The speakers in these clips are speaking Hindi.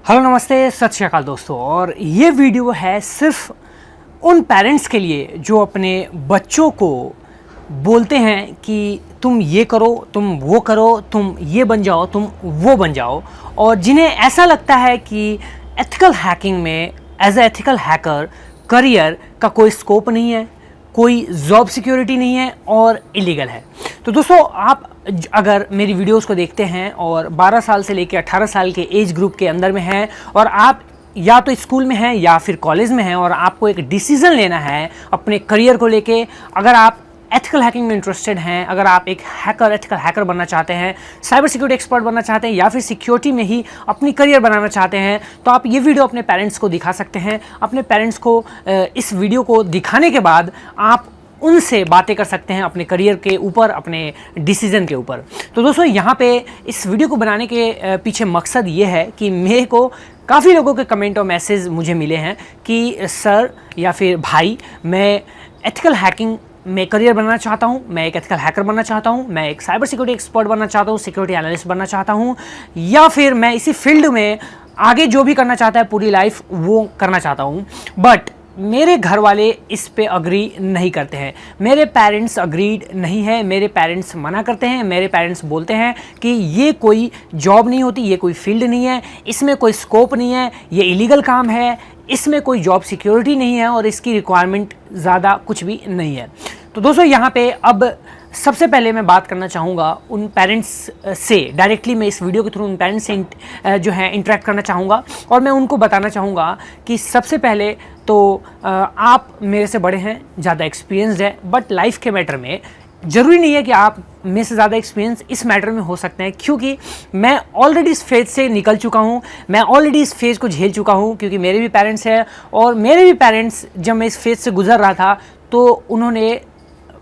हेलो नमस्ते सत श्री अकाल दोस्तों। और ये वीडियो है सिर्फ उन पेरेंट्स के लिए जो अपने बच्चों को बोलते हैं कि तुम ये करो, तुम वो करो, तुम ये बन जाओ, तुम वो बन जाओ, और जिन्हें ऐसा लगता है कि एथिकल हैकिंग में as a ethical hacker career का कोई स्कोप नहीं है, कोई जॉब सिक्योरिटी नहीं है और इलीगल है। तो दोस्तों, आप अगर मेरी वीडियोस को देखते हैं और 12 साल से लेकर 18 साल के एज ग्रुप के अंदर में हैं और आप या तो स्कूल में हैं या फिर कॉलेज में हैं और आपको एक डिसीजन लेना है अपने करियर को लेके, अगर आप एथिकल हैकिंग में इंटरेस्टेड हैं, अगर आप एक एथिकल हैकर बनना चाहते हैं, साइबर सिक्योरिटी एक्सपर्ट बनना चाहते हैं या फिर सिक्योरिटी में ही अपनी करियर बनाना चाहते हैं, तो आप ये वीडियो अपने पेरेंट्स को दिखा सकते हैं। अपने पेरेंट्स को इस वीडियो को दिखाने के बाद आप उनसे बातें कर सकते हैं अपने करियर के ऊपर, अपने डिसीजन के ऊपर। तो दोस्तों, यहाँ पे इस वीडियो को बनाने के पीछे मकसद ये है कि मेरे को काफ़ी लोगों के कमेंट और मैसेज मुझे मिले हैं कि सर या फिर भाई, मैं एथिकल हैकिंग मैं करियर बनना चाहता हूँ, मैं एक एथिकल हैकर बनना चाहता हूँ, मैं एक साइबर सिक्योरिटी एक्सपर्ट बनना चाहता हूँ, सिक्योरिटी एनालिस्ट बनना चाहता हूँ, या फिर मैं इसी फील्ड में आगे जो भी करना चाहता है पूरी लाइफ वो करना चाहता हूँ, बट मेरे घर वाले इस पे अग्री नहीं करते हैं, मेरे पेरेंट्स अग्रीड नहीं है, मेरे पेरेंट्स मना करते हैं, मेरे पेरेंट्स बोलते हैं कि ये कोई जॉब नहीं होती, ये कोई फील्ड नहीं है, इसमें कोई स्कोप नहीं है, ये इलीगल काम है, इसमें कोई जॉब सिक्योरिटी नहीं है और इसकी रिक्वायरमेंट ज़्यादा कुछ भी नहीं है। तो दोस्तों, यहाँ पे अब सबसे पहले मैं बात करना चाहूँगा उन पेरेंट्स से, डायरेक्टली मैं इस वीडियो के थ्रू उन पेरेंट्स से जो है इंटरेक्ट करना चाहूँगा और मैं उनको बताना चाहूँगा कि सबसे पहले तो आप मेरे से बड़े हैं, ज़्यादा एक्सपीरियंसड है, बट लाइफ के मैटर में ज़रूरी नहीं है कि आप मेरे से ज़्यादा एक्सपीरियंस इस मैटर में हो सकते हैं, क्योंकि मैं ऑलरेडी इस फेज से निकल चुका हूँ, मैं ऑलरेडी इस फेज़ को झेल चुका हूँ, क्योंकि मेरे भी पेरेंट्स हैं और मेरे भी पेरेंट्स जब मैं इस फेज़ से गुजर रहा था तो उन्होंने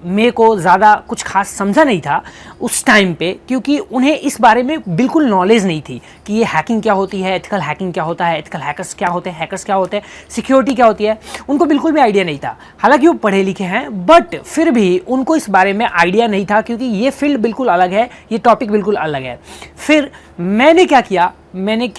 मेरे को ज़्यादा कुछ खास समझा नहीं था उस टाइम पे, क्योंकि उन्हें इस बारे में बिल्कुल नॉलेज नहीं थी कि ये हैकिंग क्या होती है, एथिकल हैकिंग क्या होता है, एथिकल हैकर्स क्या होते हैं, हैकर्स क्या होते हैं, सिक्योरिटी क्या होती है, उनको बिल्कुल भी आइडिया नहीं था। हालांकि वो पढ़े लिखे हैं, बट फिर भी उनको इस बारे में आइडिया नहीं था, क्योंकि ये फील्ड बिल्कुल अलग है, ये टॉपिक बिल्कुल अलग है। फिर मैंने क्या किया, मैं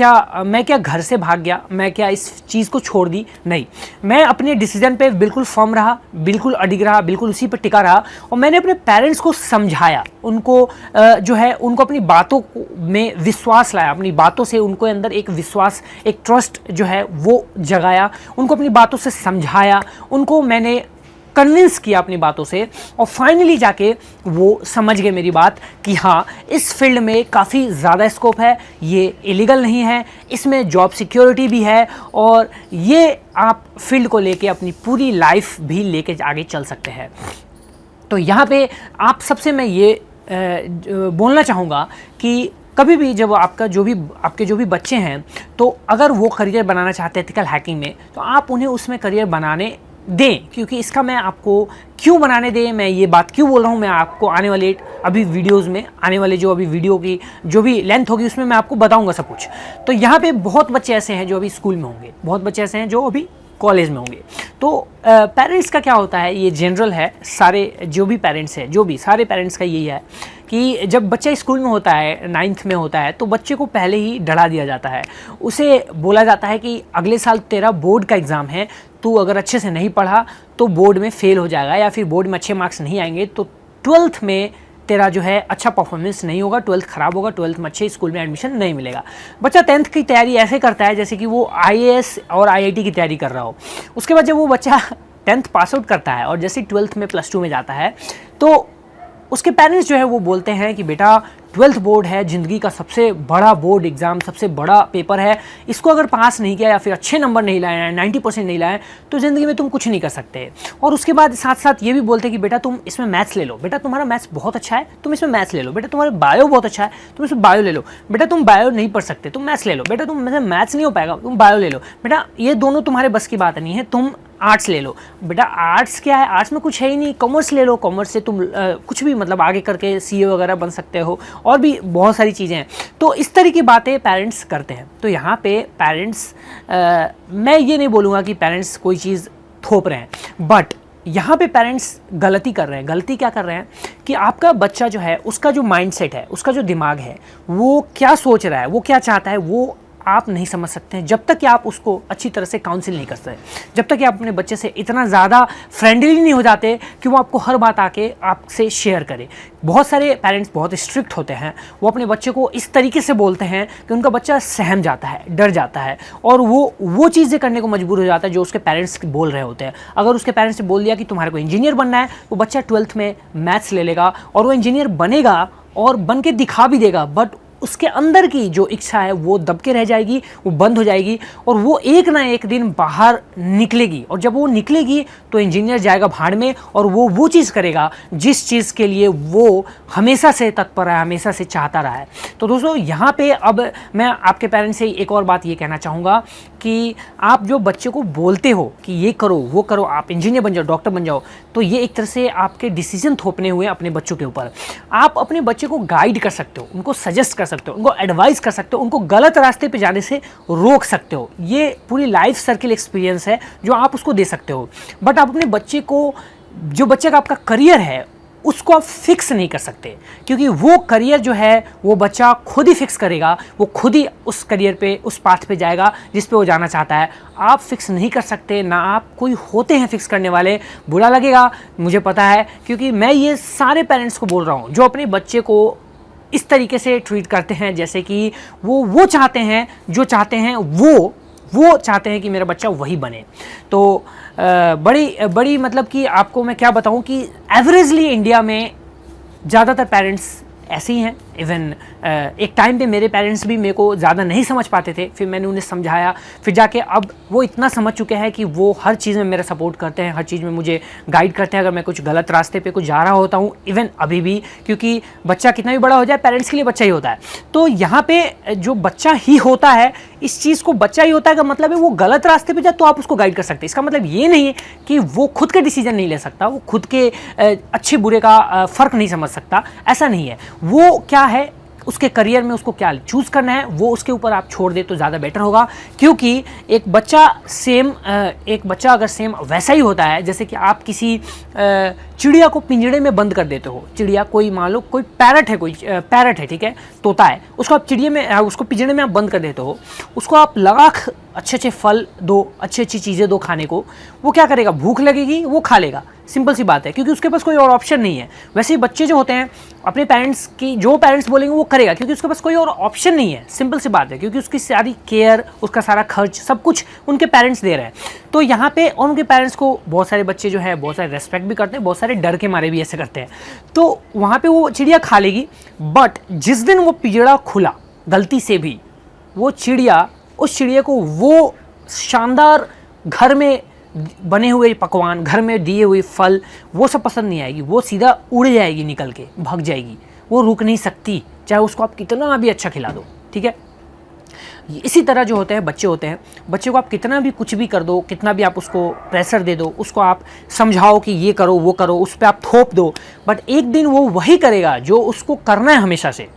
क्या घर से भाग गया, मैं क्या इस चीज़ को छोड़ दी? नहीं, मैं अपने डिसीजन पे बिल्कुल फर्म रहा, बिल्कुल अडिग रहा, बिल्कुल उसी पर टिका रहा और मैंने अपने पेरेंट्स को समझाया, उनको जो है उनको अपनी बातों में विश्वास लाया, अपनी बातों से उनको अंदर एक विश्वास, एक ट्रस्ट जो है वो जगाया, उनको अपनी बातों से समझाया, उनको मैंने कन्विंस किया अपनी बातों से और फाइनली जाके वो समझ गए मेरी बात कि हाँ, इस फील्ड में काफ़ी ज़्यादा स्कोप है, ये इलीगल नहीं है, इसमें जॉब सिक्योरिटी भी है और ये आप फील्ड को लेके अपनी पूरी लाइफ भी लेके आगे चल सकते हैं। तो यहाँ पे आप सबसे मैं ये बोलना चाहूँगा कि कभी भी जब आपके जो भी बच्चे हैं, तो अगर वो करियर बनाना चाहते हैं एथिकल हैकिंग में, तो आप उन्हें उसमें करियर बनाने दें, क्योंकि इसका मैं आपको क्यों बनाने दें, मैं ये बात क्यों बोल रहा हूँ, मैं आपको आने वाले अभी वीडियोस में, आने वाले जो अभी वीडियो की जो भी लेंथ होगी उसमें मैं आपको बताऊँगा सब कुछ। तो यहाँ पे बहुत बच्चे ऐसे हैं जो अभी स्कूल में होंगे, बहुत बच्चे ऐसे हैं जो अभी कॉलेज में होंगे। तो पेरेंट्स का क्या होता है, ये जनरल है, सारे जो भी पेरेंट्स हैं, जो भी सारे पेरेंट्स का यही है कि जब बच्चा स्कूल में होता है, 9th में होता है, तो बच्चे को पहले ही डरा दिया जाता है, उसे बोला जाता है कि अगले साल तेरा बोर्ड का एग्ज़ाम है, तू अगर अच्छे से नहीं पढ़ा तो बोर्ड में फेल हो जाएगा, या फिर बोर्ड में अच्छे मार्क्स नहीं आएंगे तो 12th में तेरा जो है अच्छा परफॉर्मेंस नहीं होगा, 12th खराब होगा, 12th में अच्छे स्कूल में एडमिशन नहीं मिलेगा। बच्चा 10th की तैयारी ऐसे करता है जैसे कि वो IAS और IIT की तैयारी कर रहा हो। उसके बाद जब वो बच्चा 10th पास आउट करता है और जैसे 12th में +2 में जाता है, तो उसके पेरेंट्स जो है वो बोलते हैं कि बेटा 12th बोर्ड है, ज़िंदगी का सबसे बड़ा बोर्ड एग्ज़ाम, सबसे बड़ा पेपर है, इसको अगर पास नहीं किया या फिर अच्छे नंबर नहीं लाए, 90% नहीं लाए, तो ज़िंदगी में तुम कुछ नहीं कर सकते। और उसके बाद साथ साथ ये भी बोलते हैं कि बेटा तुम इसमें मैथ्स ले लो, बेटा तुम्हारा मैथ्स बहुत अच्छा है, तुम इसमें मैथ्स ले लो, बेटा तुम्हारा बायो बहुत अच्छा है, तुम इसमें बायो ले लो, बेटा तुम बायो नहीं पढ़ सकते, तुम मैथ्स ले लो, बेटा तुम मैथ्स नहीं हो पाएगा, तुम बायो ले लो, बेटा ये दोनों तुम्हारे बस की बात नहीं है, तुम आर्ट्स ले लो, बेटा आर्ट्स क्या है, आर्ट्स में कुछ है ही नहीं, कॉमर्स ले लो, कॉमर्स से तुम कुछ भी मतलब आगे करके CA वगैरह बन सकते हो, और भी बहुत सारी चीज़ें हैं। तो इस तरह की बातें पेरेंट्स करते हैं। तो यहाँ पे पेरेंट्स, मैं ये नहीं बोलूँगा कि पेरेंट्स कोई चीज़ थोप रहे हैं, बट यहाँ पे पेरेंट्स गलती कर रहे हैं। गलती क्या कर रहे हैं कि आपका बच्चा जो है, उसका जो माइंडसेट है, उसका जो दिमाग है, वो क्या सोच रहा है, वो क्या चाहता है, वो आप नहीं समझ सकते हैं, जब तक कि आप उसको अच्छी तरह से काउंसिल नहीं करते, जब तक कि आप अपने बच्चे से इतना ज़्यादा फ्रेंडली नहीं हो जाते कि वो आपको हर बात आके आपसे शेयर करे। बहुत सारे पेरेंट्स बहुत स्ट्रिक्ट होते हैं, वो अपने बच्चे को इस तरीके से बोलते हैं कि उनका बच्चा सहम जाता है, डर जाता है और वो चीज़ें करने को मजबूर हो जाता है जो उसके पेरेंट्स बोल रहे होते हैं। अगर उसके पेरेंट्स ने बोल दिया कि तुम्हारे को इंजीनियर बनना है, वो बच्चा 12th में मैथ्स ले लेगा और वो इंजीनियर बनेगा और बन के दिखा भी देगा, बट उसके अंदर की जो इच्छा है वो दब के रह जाएगी, वो बंद हो जाएगी और वो एक ना एक दिन बाहर निकलेगी। और जब वो निकलेगी तो इंजीनियर जाएगा भाड़ में और वो चीज़ करेगा जिस चीज़ के लिए वो हमेशा से तत्पर है, हमेशा से चाहता रहा है। तो दोस्तों यहाँ पे अब मैं आपके पेरेंट्स से एक और बात ये कहना चाहूँगा कि आप जो बच्चे को बोलते हो कि ये करो वो करो, आप इंजीनियर बन जाओ, डॉक्टर बन जाओ, तो ये एक तरह से आपके डिसीजन थोपने हुए अपने बच्चों के ऊपर। आप अपने बच्चे को गाइड कर सकते हो, उनको सजेस्ट कर सकते हो, उनको एडवाइस कर सकते हो, उनको गलत रास्ते पे जाने से रोक सकते हो। ये पूरी लाइफ सर्किल एक्सपीरियंस है जो आप उसको दे सकते हो। बट आप अपने बच्चे को, जो बच्चे का आपका करियर है, उसको आप फिक्स नहीं कर सकते, क्योंकि वो करियर जो है वो बच्चा खुद ही फिक्स करेगा, वो खुद ही उस करियर पे, उस पाथ पे जाएगा जिस पे वो जाना चाहता है। आप फिक्स नहीं कर सकते, ना आप कोई होते हैं फिक्स करने वाले। बुरा लगेगा मुझे पता है, क्योंकि मैं ये सारे पेरेंट्स को बोल रहा हूँ जो अपने बच्चे को इस तरीके से ट्रीट करते हैं जैसे कि वो चाहते हैं, जो चाहते हैं वो चाहते हैं कि मेरा बच्चा वही बने। तो बड़ी मतलब कि आपको मैं क्या बताऊं कि एवरेजली इंडिया में ज़्यादातर पेरेंट्स ऐसे ही हैं। इवन एक टाइम पे मेरे पेरेंट्स भी मेरे को ज़्यादा नहीं समझ पाते थे, फिर मैंने उन्हें समझाया, फिर जाके अब वो इतना समझ चुके हैं कि वो हर चीज़ में मेरा सपोर्ट करते हैं, हर चीज़ में मुझे गाइड करते हैं अगर मैं कुछ गलत रास्ते पे कुछ जा रहा होता हूँ। इवन अभी भी, क्योंकि बच्चा कितना भी बड़ा हो जाए पेरेंट्स के लिए बच्चा ही होता है। तो यहाँ पे जो बच्चा ही होता है, इस चीज़ को बच्चा ही होता है का मतलब है वो गलत रास्ते पे जाए तो आप उसको गाइड कर सकते हैं। इसका मतलब ये नहीं है कि वो खुद के डिसीजन नहीं ले सकता, वो खुद के अच्छे बुरे का फ़र्क नहीं समझ सकता, ऐसा नहीं है। वो क्या है, उसके करियर में उसको क्या चूज़ करना है वो उसके ऊपर आप छोड़ दे तो ज़्यादा बेटर होगा। क्योंकि एक बच्चा अगर सेम वैसा ही होता है जैसे कि आप किसी चिड़िया को पिंजड़े में बंद कर देते हो। चिड़िया, कोई मान लो कोई पैरट है, ठीक है, तोता है, उसको आप उसको पिंजड़े में आप बंद कर देते हो, उसको आप लाख अच्छे फल दो, अच्छी चीज़ें दो खाने को, वो क्या करेगा, भूख लगेगी वो खा लेगा, सिंपल सी बात है, क्योंकि उसके पास कोई और ऑप्शन नहीं है। वैसे ही बच्चे जो होते हैं अपने पेरेंट्स की, जो पेरेंट्स बोलेंगे वो करेगा, क्योंकि उसके पास कोई और ऑप्शन नहीं है, सिंपल सी बात है, क्योंकि उसकी सारी केयर, उसका सारा खर्च, सब कुछ उनके पेरेंट्स दे रहे हैं। तो यहाँ पे और उनके पेरेंट्स को बहुत सारे बच्चे जो है बहुत सारे रेस्पेक्ट भी करते हैं, बहुत सारे डर के मारे भी ऐसे करते हैं। तो वहाँ पे वो चिड़िया खा लेगी, बट जिस दिन वो पिंजड़ा खुला गलती से भी, वो चिड़िया, उस चिड़िया को वो शानदार घर में बने हुए पकवान, घर में दिए हुए फल, वो सब पसंद नहीं आएगी, वो सीधा उड़ जाएगी, निकल के भाग जाएगी, वो रुक नहीं सकती, चाहे उसको आप कितना भी अच्छा खिला दो, ठीक है। इसी तरह जो होते हैं बच्चे को आप कितना भी कुछ भी कर दो, कितना भी आप उसको प्रेशर दे दो, उसको आप समझाओ कि ये करो वो करो, उस पर आप थोप दो, बट एक दिन वो वही करेगा जो उसको करना है हमेशा से।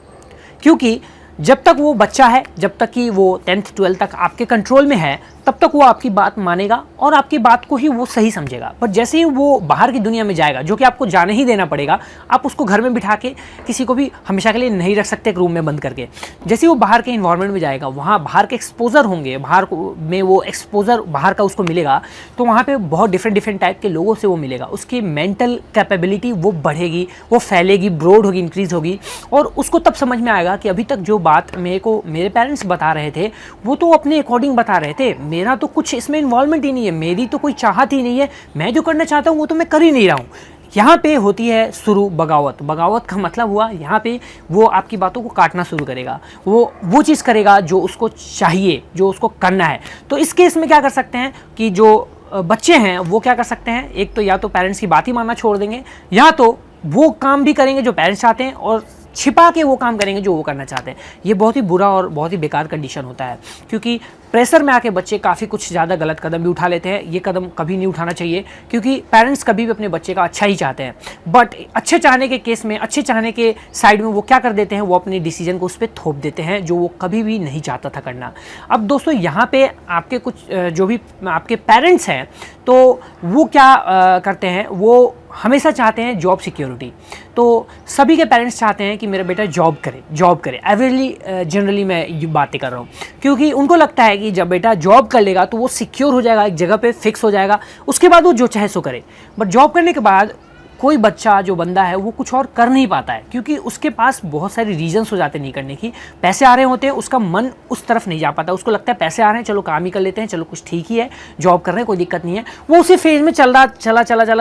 क्योंकि जब तक वो बच्चा है, जब तक कि वो 10th 12th तक आपके कंट्रोल में है, तब तक वो आपकी बात मानेगा और आपकी बात को ही वो सही समझेगा। पर जैसे ही वो बाहर की दुनिया में जाएगा, जो कि आपको जाने ही देना पड़ेगा, आप उसको घर में बिठा के किसी को भी हमेशा के लिए नहीं रख सकते एक रूम में बंद करके। जैसे ही वो बाहर के इन्वायरमेंट में जाएगा, वहाँ बाहर के एक्सपोजर होंगे, बाहर में वो एक्सपोजर बाहर का उसको मिलेगा, तो वहाँ पर बहुत डिफरेंट टाइप के लोगों से वो मिलेगा, उसकी मेंटल कैपेबिलिटी वो बढ़ेगी, वो फैलेगी, ब्रॉड होगी, इंक्रीज होगी, और उसको तब समझ में आएगा कि अभी तक जो बात मेरे पेरेंट्स बता रहे थे वो तो अपने अकॉर्डिंग बता रहे थे, मेरा तो कुछ इसमें इन्वॉल्वमेंट ही नहीं है, मेरी तो कोई चाहत ही नहीं है, मैं जो करना चाहता हूँ वो तो मैं कर ही नहीं रहा हूँ। यहाँ पे होती है शुरू बगावत। बगावत का मतलब हुआ यहाँ पे वो आपकी बातों को काटना शुरू करेगा, वो चीज़ करेगा जो उसको चाहिए, जो उसको करना है। तो इस केस में क्या कर सकते हैं कि जो बच्चे हैं वो क्या कर सकते हैं, एक तो या तो पेरेंट्स की बात ही मानना छोड़ देंगे, या तो वो काम भी करेंगे जो पेरेंट्स चाहते हैं और छिपा के वो काम करेंगे जो वो करना चाहते हैं। ये बहुत ही बुरा और बहुत ही बेकार कंडीशन होता है, क्योंकि प्रेशर में आके बच्चे काफ़ी कुछ ज़्यादा गलत कदम भी उठा लेते हैं। ये कदम कभी नहीं उठाना चाहिए, क्योंकि पेरेंट्स कभी भी अपने बच्चे का अच्छा ही चाहते हैं, बट अच्छे चाहने के केस में, अच्छे चाहने के साइड में वो क्या कर देते हैं, वो अपने डिसीजन को उस पर थोप देते हैं जो वो कभी भी नहीं चाहता था करना। अब दोस्तों यहाँ पे आपके कुछ जो भी आपके पेरेंट्स हैं, तो वो क्या करते हैं, वो हमेशा चाहते हैं जॉब सिक्योरिटी। तो सभी के पेरेंट्स चाहते हैं कि मेरा बेटा जॉब करे। एवरेजली जनरली मैं ये बातें कर रहा हूँ, क्योंकि उनको लगता है कि जब बेटा जॉब कर लेगा तो वो सिक्योर हो जाएगा, एक जगह पे फिक्स हो जाएगा, उसके बाद वो जो चाहे सो करे। बट जॉब करने के बाद कोई बच्चा जो बंदा है वो कुछ और कर नहीं पाता है, क्योंकि उसके पास बहुत सारे रीजंस हो जाते हैं नहीं करने की। पैसे आ रहे होते हैं, उसका मन उस तरफ नहीं जा पाता, उसको लगता है पैसे आ रहे हैं, चलो काम ही कर लेते हैं, चलो कुछ ठीक ही है, जॉब कर रहे हैं, कोई दिक्कत नहीं है। वो उसी फेज में चला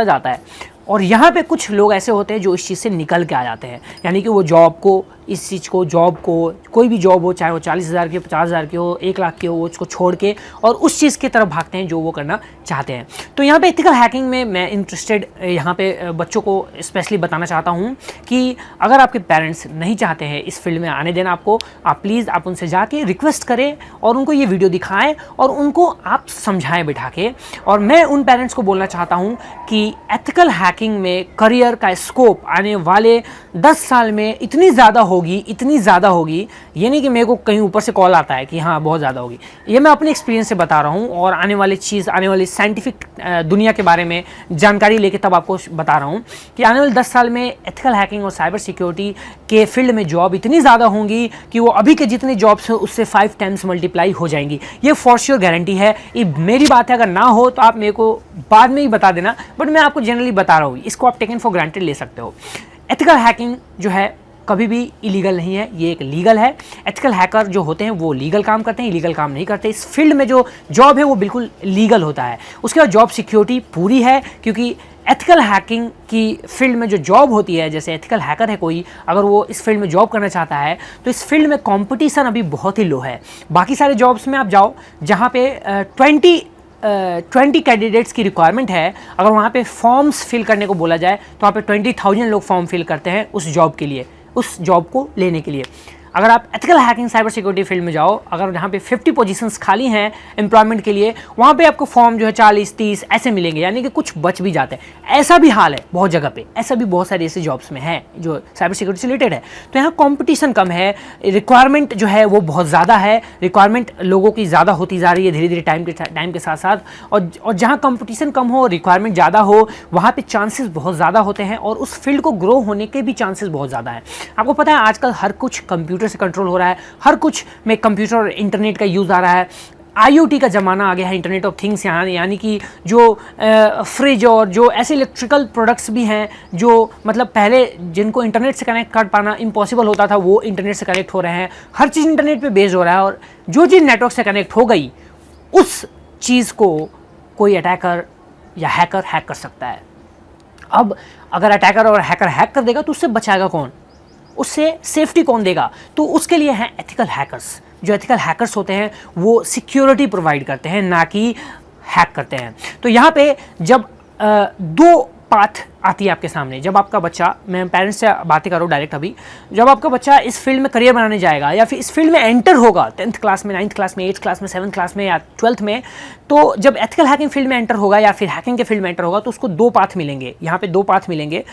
जाता है। और यहाँ पे कुछ लोग ऐसे होते हैं जो इस चीज़ से निकल के आ जाते हैं, यानी कि वो जॉब को, इस चीज़ को, जॉब को, कोई भी जॉब हो, चाहे वो 40,000 की, 50,000 की हो, 1 लाख की हो, वो उसको छोड़ के और उस चीज़ की तरफ भागते हैं जो वो करना चाहते हैं। तो यहाँ पे एथिकल हैकिंग में मैं इंटरेस्टेड यहाँ पे बच्चों को स्पेशली बताना चाहता हूँ कि अगर आपके पेरेंट्स नहीं चाहते हैं इस फील्ड में आने देना आपको, आप प्लीज़ आप उनसे जाके रिक्वेस्ट करें और उनको ये वीडियो दिखाएं और उनको आप समझाएं बिठा के। और मैं उन पेरेंट्स को बोलना चाहता हूँ कि एथिकल हैकिंग में करियर का स्कोप आने वाले 10 साल में इतनी ज़्यादा होगी, ये नहीं कि मेरे को कहीं ऊपर से कॉल आता है कि हाँ बहुत ज़्यादा होगी, ये मैं अपने एक्सपीरियंस से बता रहा हूँ और आने वाली साइंटिफिक दुनिया के बारे में जानकारी लेके तब आपको बता रहा हूँ कि आने वाले 10 साल में एथिकल हैकिंग और साइबर सिक्योरिटी के फील्ड में जॉब इतनी ज़्यादा होंगी कि वो अभी के जितने जॉब्स हैं उससे 5 टाइम्स मल्टीप्लाई हो जाएंगी। ये फॉर श्योर गारंटी है, ये मेरी बात है, अगर ना हो तो आप मेरे को बाद में ही बता देना, बट मैं आपको जनरली बता रहा हूँ, इसको आप टेकन फॉर ग्रांटेड ले सकते हो। एथिकल हैकिंग जो है कभी भी इलीगल नहीं है, ये एक लीगल है। एथिकल हैकर जो होते हैं वो लीगल काम करते हैं, इलीगल काम नहीं करते। इस फील्ड में जो जॉब है वो बिल्कुल लीगल होता है। उसके बाद जॉब सिक्योरिटी पूरी है, क्योंकि एथिकल हैकिंग की फील्ड में जो जॉब होती है, जैसे एथिकल हैकर है कोई, अगर वो इस फील्ड में जॉब करना चाहता है तो इस फील्ड में कंपटीशन अभी बहुत ही लो है। बाकी सारे जॉब्स में आप जाओ जहाँ पे 20 कैंडिडेट्स की रिक्वायरमेंट है, अगर वहाँ पे फॉर्म्स फिल करने को बोला जाए तो वहाँ पे 20,000 लोग फॉर्म फिल करते हैं उस जॉब के लिए, उस जॉब को लेने के लिए। अगर आप ethical hacking cyber security field में जाओ, अगर यहाँ पे 50 पोजीशंस खाली हैं एम्प्लॉयमेंट के लिए, वहाँ पे आपको फॉर्म जो है 40-30 ऐसे मिलेंगे, यानी कि कुछ बच भी जाते हैं। ऐसा भी हाल है बहुत जगह पे, ऐसा भी बहुत सारे ऐसे जॉब्स में है जो साइबर सिक्योरिटी से रिलेटेड है। तो यहाँ कॉम्पिटिशन कम है, रिक्वायरमेंट जो है वो बहुत ज़्यादा है, रिक्वायरमेंट लोगों की ज़्यादा होती जा रही है धीरे धीरे टाइम के साथ साथ। और जहाँ कॉम्पिटिशन कम हो, रिक्वायरमेंट ज़्यादा हो, वहाँ पर चांसेस बहुत ज़्यादा होते हैं और उस फील्ड को ग्रो होने के भी चांसेस बहुत ज़्यादा है। आपको पता है आजकल हर कुछ कंप्यूटर से कंट्रोल हो रहा है, हर कुछ में कंप्यूटर और इंटरनेट का यूज़ आ रहा है। IoT का ज़माना आ गया है, इंटरनेट ऑफ थिंग्स, यहाँ यानी कि जो फ्रिज और जो ऐसे इलेक्ट्रिकल प्रोडक्ट्स भी हैं जो मतलब पहले जिनको इंटरनेट से कनेक्ट कर पाना इम्पॉसिबल होता था, वो इंटरनेट से कनेक्ट हो रहे हैं। हर चीज़ इंटरनेट पे बेस्ड हो रहा है और जो चीज़ नेटवर्क से कनेक्ट हो गई उस चीज़ को कोई अटैकर या हैकर हैक कर सकता है। अब अगर अटैकर और हैकर हैक कर देगा तो उससे बचाएगा कौन, उससे सेफ्टी कौन देगा? तो उसके लिए हैं एथिकल हैकर्स। जो एथिकल हैकर्स होते हैं वो सिक्योरिटी प्रोवाइड करते हैं, ना कि हैक करते हैं। तो यहाँ पे जब 2 पाथ आती है आपके सामने, जब आपका बच्चा, मैं पेरेंट्स से बातें करूँ डायरेक्ट अभी, जब आपका बच्चा इस फील्ड में करियर बनाने जाएगा या फिर इस फील्ड में एंटर होगा 10th क्लास में, 9th क्लास में, 8th क्लास में, 7th क्लास में या 12th में, तो जब एथिकल हैकिंग फील्ड में एंटर होगा या फिर हैकिंग के फील्ड में एंटर होगा तो उसको 2 पाथ मिलेंगे। यहाँ पे 2 पाथ मिलेंगे।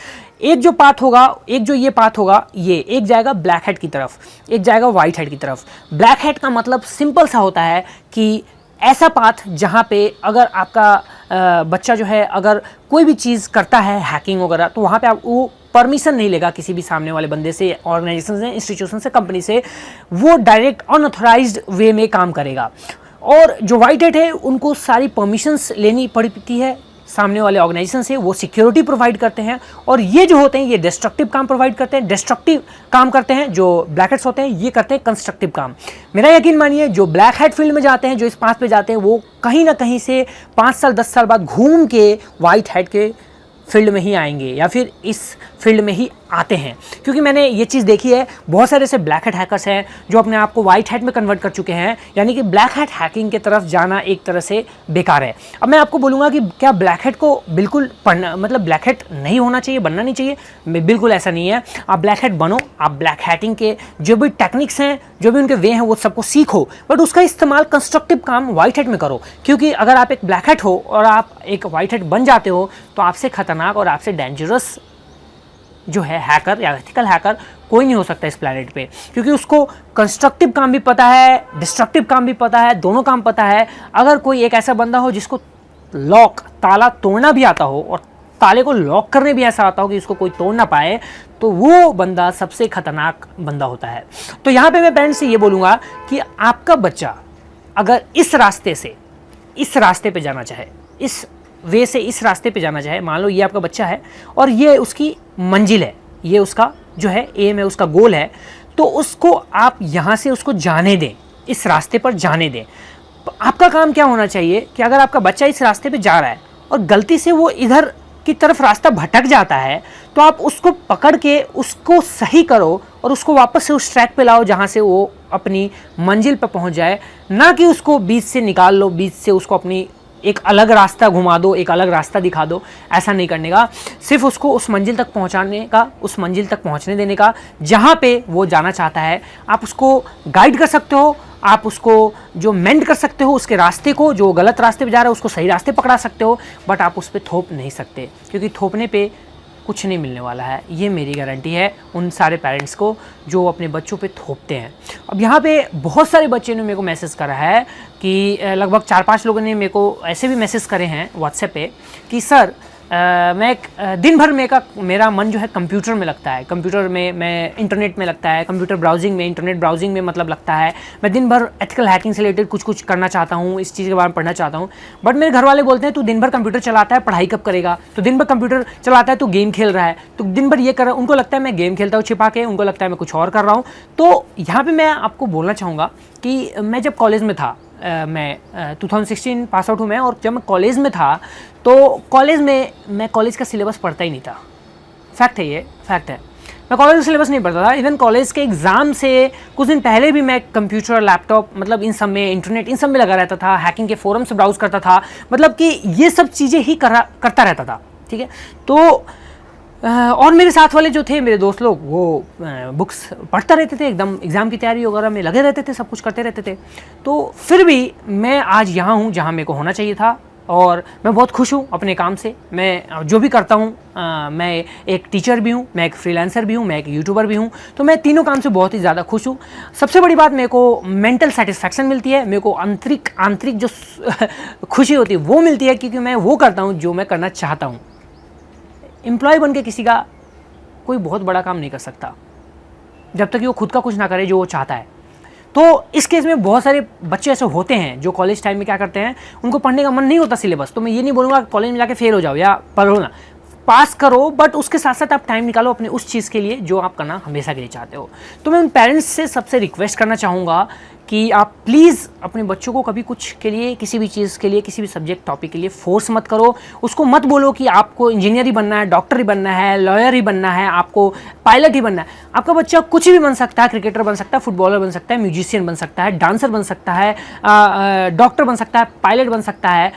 एक जो पाथ होगा, एक जो ये पाथ होगा, ये एक जाएगा ब्लैक हैट की तरफ, एक जाएगा वाइट हैट की तरफ। ब्लैक हैट का मतलब सिंपल सा होता है कि ऐसा पाथ जहाँ पे अगर आपका बच्चा जो है अगर कोई भी चीज़ करता है हैकिंग वगैरह, तो वहाँ पे आप वो परमिशन नहीं लेगा किसी भी सामने वाले बंदे से, ऑर्गेनाइजेशन से, इंस्टीट्यूशन से, कंपनी से, वो डायरेक्ट अनऑथराइज्ड वे में काम करेगा। और जो वाइट हैट है उनको सारी परमिशंस लेनी पड़ती है सामने वाले ऑर्गेनाइजेशन से, वो सिक्योरिटी प्रोवाइड करते हैं। और ये जो होते हैं ये डिस्ट्रक्टिव काम प्रोवाइड करते हैं, डिस्ट्रक्टिव काम करते हैं। जो ब्लैक हैट्स होते हैं ये करते हैं कंस्ट्रक्टिव काम। मेरा यकीन मानिए जो ब्लैक हैट फील्ड में जाते हैं, जो इस पाथ पे जाते हैं, वो कहीं ना कहीं से 5 साल 10 साल बाद घूम के वाइट हैट के फील्ड में ही आएंगे या फिर इस फील्ड में ही आते हैं। क्योंकि मैंने ये चीज़ देखी है, बहुत सारे ऐसे ब्लैक हैट हैकर्स हैं जो अपने आप को वाइट हैट में कन्वर्ट कर चुके हैं, यानी कि ब्लैक हैट हैकिंग की तरफ जाना एक तरह से बेकार है। अब मैं आपको बोलूँगा कि क्या ब्लैक हैट को बिल्कुल पढ़ना, मतलब ब्लैक हैट नहीं होना चाहिए, बनना नहीं चाहिए? बिल्कुल ऐसा नहीं है। आप ब्लैक हैट बनो, आप ब्लैक हैटिंग के जो भी टेक्निक्स हैं, जो भी उनके वे हैं, वो सबको सीखो, बट उसका इस्तेमाल कंस्ट्रक्टिव काम वाइट हैट में करो। क्योंकि अगर आप एक ब्लैक हैट हो और आप एक वाइट हैट बन जाते हो तो आपसे खतरनाक और आपसे डेंजरस जो है हैकर या एथिकल हैकर कोई नहीं हो सकता इस प्लैनेट पे, क्योंकि उसको कंस्ट्रक्टिव काम भी पता है, डिस्ट्रक्टिव काम भी पता है, दोनों काम पता है। अगर कोई एक ऐसा बंदा हो जिसको लॉक, ताला तोड़ना भी आता हो और ताले को लॉक करने भी ऐसा आता हो कि इसको कोई तोड़ ना पाए, तो वो बंदा सबसे खतरनाक बंदा होता है। तो यहाँ पे मैं पेरेंट्स से ये बोलूँगा कि आपका बच्चा अगर इस रास्ते पे जाना चाहे, इस वे से इस रास्ते पे जाना चाहे, मान लो ये आपका बच्चा है और ये उसकी मंजिल है, ये उसका जो है एम है, उसका गोल है, तो उसको आप यहाँ से उसको जाने दें, इस रास्ते पर जाने दें। आपका काम क्या होना चाहिए कि अगर आपका बच्चा इस रास्ते पे जा रहा है और गलती से वो इधर की तरफ रास्ता भटक जाता है, तो आप उसको पकड़ के उसको सही करो और उसको वापस से उस ट्रैक पे लाओ जहाँ से वो अपनी मंजिल पर पहुँच जाए, ना कि उसको बीच से निकाल लो, बीच से उसको अपनी एक अलग रास्ता घुमा दो, एक अलग रास्ता दिखा दो। ऐसा नहीं करने का, सिर्फ उसको उस मंजिल तक पहुंचाने का, उस मंजिल तक पहुंचने देने का जहां पे वो जाना चाहता है। आप उसको गाइड कर सकते हो, आप उसको जो मेंड कर सकते हो, उसके रास्ते को, जो गलत रास्ते पे जा रहा है उसको सही रास्ते पकड़ा सकते हो, बट आप उस पर थोप नहीं सकते, क्योंकि थोपने पे कुछ नहीं मिलने वाला है। ये मेरी गारंटी है उन सारे पेरेंट्स को जो अपने बच्चों पे थोपते हैं। अब यहाँ पे बहुत सारे बच्चे ने मेरे को मैसेज करा है कि लगभग 4-5 लोगों ने मेरे को ऐसे भी मैसेज करे हैं व्हाट्सएप पे कि सर दिन भर मेरा मन जो है कंप्यूटर में लगता है, कंप्यूटर में, मैं इंटरनेट में लगता है, कंप्यूटर ब्राउजिंग में, इंटरनेट ब्राउजिंग में मतलब लगता है। मैं दिन भर एथिकल हैकिंग से रिलेटेड कुछ करना चाहता हूँ, इस चीज़ के बारे में पढ़ना चाहता हूँ, बट मेरे घर वाले बोलते हैं तू दिन भर कंप्यूटर चलाता है, पढ़ाई कब करेगा? तो दिन भर कंप्यूटर चलाता है, तू गेम खेल रहा है, तो दिन भर ये कर रहा है। उनको लगता है मैं गेम खेलता हूँ छिपा के, उनको लगता है मैं कुछ और कर रहा हूँ। तो यहाँ पर मैं आपको बोलना चाहूँगा कि मैं जब कॉलेज में था, मैं 2016 पास आउट हूँ मैं, और जब मैं कॉलेज में था तो कॉलेज में मैं कॉलेज का सिलेबस पढ़ता ही नहीं था। फैक्ट है, ये फैक्ट है, मैं कॉलेज का सिलेबस नहीं पढ़ता था। इवन कॉलेज के एग्ज़ाम से कुछ दिन पहले भी मैं कंप्यूटर, लैपटॉप, मतलब इन सब में, इंटरनेट, इन सब में लगा रहता था, हैकिंग के फोरम से ब्राउज करता था, मतलब कि ये सब चीज़ें ही करता रहता था। ठीक है, तो और मेरे साथ वाले जो थे, मेरे दोस्त लोग, वो बुक्स पढ़ते रहते थे, एकदम एग्ज़ाम की तैयारी वगैरह में लगे रहते थे, सब कुछ करते रहते थे। तो फिर भी मैं आज यहाँ हूँ जहाँ मेरे को होना चाहिए था, और मैं बहुत खुश हूँ अपने काम से। मैं जो भी करता हूँ, मैं एक टीचर भी हूँ, मैं एक फ्रीलांसर भी हूँ, मैं एक यूट्यूबर भी हूँ, तो मैं तीनों काम से बहुत ही ज़्यादा खुश हूँ। सबसे बड़ी बात, मेरे को मेंटल सेटिस्फैक्शन मिलती है, मेरे को आंतरिक जो खुशी होती है वो मिलती है, क्योंकि मैं वो करता हूँ जो मैं करना चाहता हूँ। एम्प्लॉय बन के किसी का कोई बहुत बड़ा काम नहीं कर सकता जब तक कि वो खुद का कुछ ना करे जो वो चाहता है। तो इस केस में बहुत सारे बच्चे ऐसे होते हैं जो कॉलेज टाइम में क्या करते हैं, उनको पढ़ने का मन नहीं होता सिलेबस। तो मैं ये नहीं बोलूँगा कॉलेज में जाके फेल हो जाओ या पढ़ो ना, पास करो, बट उसके साथ साथ आप टाइम निकालो अपने उस चीज़ के लिए जो आप करना हमेशा के लिए चाहते हो। तो मैं उन पेरेंट्स से सबसे रिक्वेस्ट करना चाहूँगा कि आप प्लीज़ अपने बच्चों को कभी कुछ के लिए, किसी भी चीज़ के लिए, किसी भी सब्जेक्ट टॉपिक के लिए फोर्स मत करो। उसको मत बोलो कि आपको इंजीनियर ही बनना है, डॉक्टर ही बनना है, लॉयर ही बनना है, आपको पायलट ही बनना है। आपका बच्चा कुछ भी बन सकता है, क्रिकेटर बन सकता है, फुटबॉलर बन सकता है, म्यूजिशियन बन सकता है, डांसर बन सकता है, डॉक्टर बन सकता है, पायलट बन सकता है,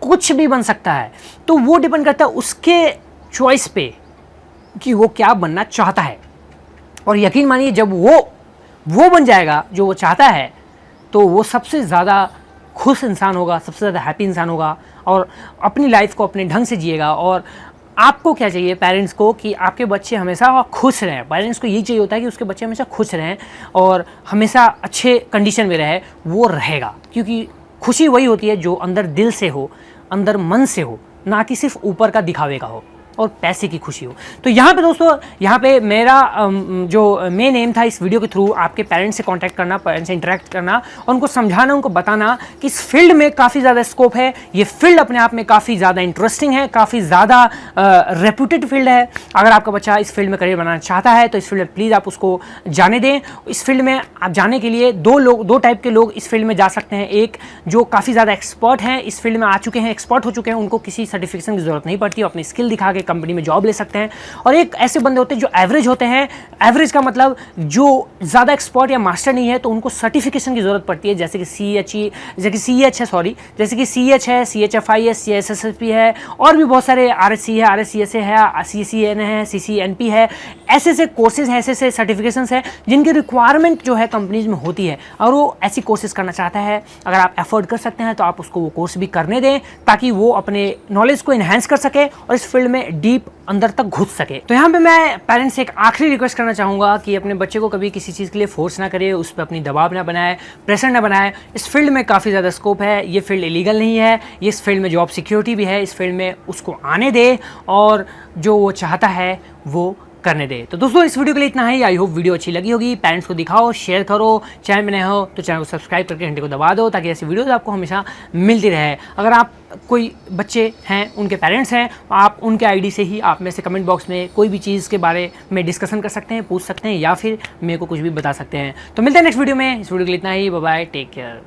कुछ भी बन सकता है। तो वो डिपेंड करता है उसके चॉइस पे कि वो क्या बनना चाहता है। और यकीन मानिए, जब वो बन जाएगा जो वो चाहता है, तो वो सबसे ज़्यादा खुश इंसान होगा, सबसे ज़्यादा हैप्पी इंसान होगा, और अपनी लाइफ को अपने ढंग से जिएगा। और आपको क्या चाहिए पेरेंट्स को, कि आपके बच्चे हमेशा खुश रहें। पेरेंट्स को यही चाहिए होता है कि उसके बच्चे हमेशा खुश रहें और हमेशा अच्छे कंडीशन में रहे। वो रहेगा, क्योंकि खुशी वही होती है जो अंदर दिल से हो, अंदर मन से हो, ना कि सिर्फ ऊपर का दिखावे का हो और पैसे की खुशी हो। तो यहाँ पे दोस्तों, यहाँ पे मेरा जो मेन एम था इस वीडियो के थ्रू, आपके पेरेंट्स से कांटेक्ट करना, पेरेंट्स से इंटरेक्ट करना और उनको समझाना, उनको बताना कि इस फील्ड में काफ़ी ज़्यादा स्कोप है। ये फील्ड अपने आप में काफ़ी ज़्यादा इंटरेस्टिंग है, काफ़ी ज़्यादा रेप्यूटेड फील्ड है। अगर आपका बच्चा इस फील्ड में करियर बनाना चाहता है तो इस फील्ड में प्लीज़ आप उसको जाने दें। इस फील्ड में आप जाने के लिए दो टाइप के लोग इस फील्ड में जा सकते हैं। एक जो काफ़ी ज़्यादा एक्सपर्ट हैं, इस फील्ड में आ चुके हैं, एक्सपर्ट हो चुके हैं, उनको किसी सर्टिफिकेशन की ज़रूरत नहीं पड़ती, अपनी स्किल दिखा के कंपनी में जॉब ले सकते हैं। और एक ऐसे बंदे होते हैं जो एवरेज होते हैं। एवरेज का मतलब जो ज़्यादा एक्सपर्ट या मास्टर नहीं है, तो उनको सर्टिफिकेशन की ज़रूरत पड़ती है, जैसे कि CH है, CHFI है, CSSP है, और भी बहुत सारे RSC है, RSCSA है, CCN है, CCNP है। ऐसे कोर्सेज हैं, ऐसे सर्टिफिकेशंस हैं जिनकी रिक्वायरमेंट जो है कंपनीज में होती है, और वो ऐसी कोर्सेज करना चाहता है। अगर आप एफोर्ड कर सकते हैं तो आप उसको वो कोर्स भी करने दें, ताकि वो अपने नॉलेज को इन्हेंस कर सके और इस फील्ड में डीप अंदर तक घुस सके। तो यहाँ पे मैं पेरेंट्स से एक आखिरी रिक्वेस्ट करना चाहूँगा कि अपने बच्चे को कभी किसी चीज़ के लिए फोर्स ना करे, उस पर अपनी दबाव ना बनाए, प्रेशर ना बनाए। इस फील्ड में काफ़ी ज़्यादा स्कोप है, ये फील्ड इलीगल नहीं है, इस फील्ड में जॉब सिक्योरिटी भी है, इस फील्ड में उसको आने दे और जो वो चाहता है वो करने दे। तो दोस्तों इस वीडियो के लिए इतना ही। आई होप वीडियो अच्छी लगी होगी। पेरेंट्स को दिखाओ, शेयर करो, चैनल में नए हो तो चैनल को सब्सक्राइब करके घंटे को दबा दो ताकि ऐसी वीडियोस आपको हमेशा मिलती रहे। अगर आप कोई बच्चे हैं, उनके पेरेंट्स हैं, आप उनके आईडी से ही आप में से कमेंट बॉक्स में कोई भी चीज़ के बारे में डिस्कशन कर सकते हैं, पूछ सकते हैं या फिर मेरे को कुछ भी बता सकते हैं। तो मिलते हैं नेक्स्ट वीडियो में। इस वीडियो के लिए इतना ही। Bye bye, take care.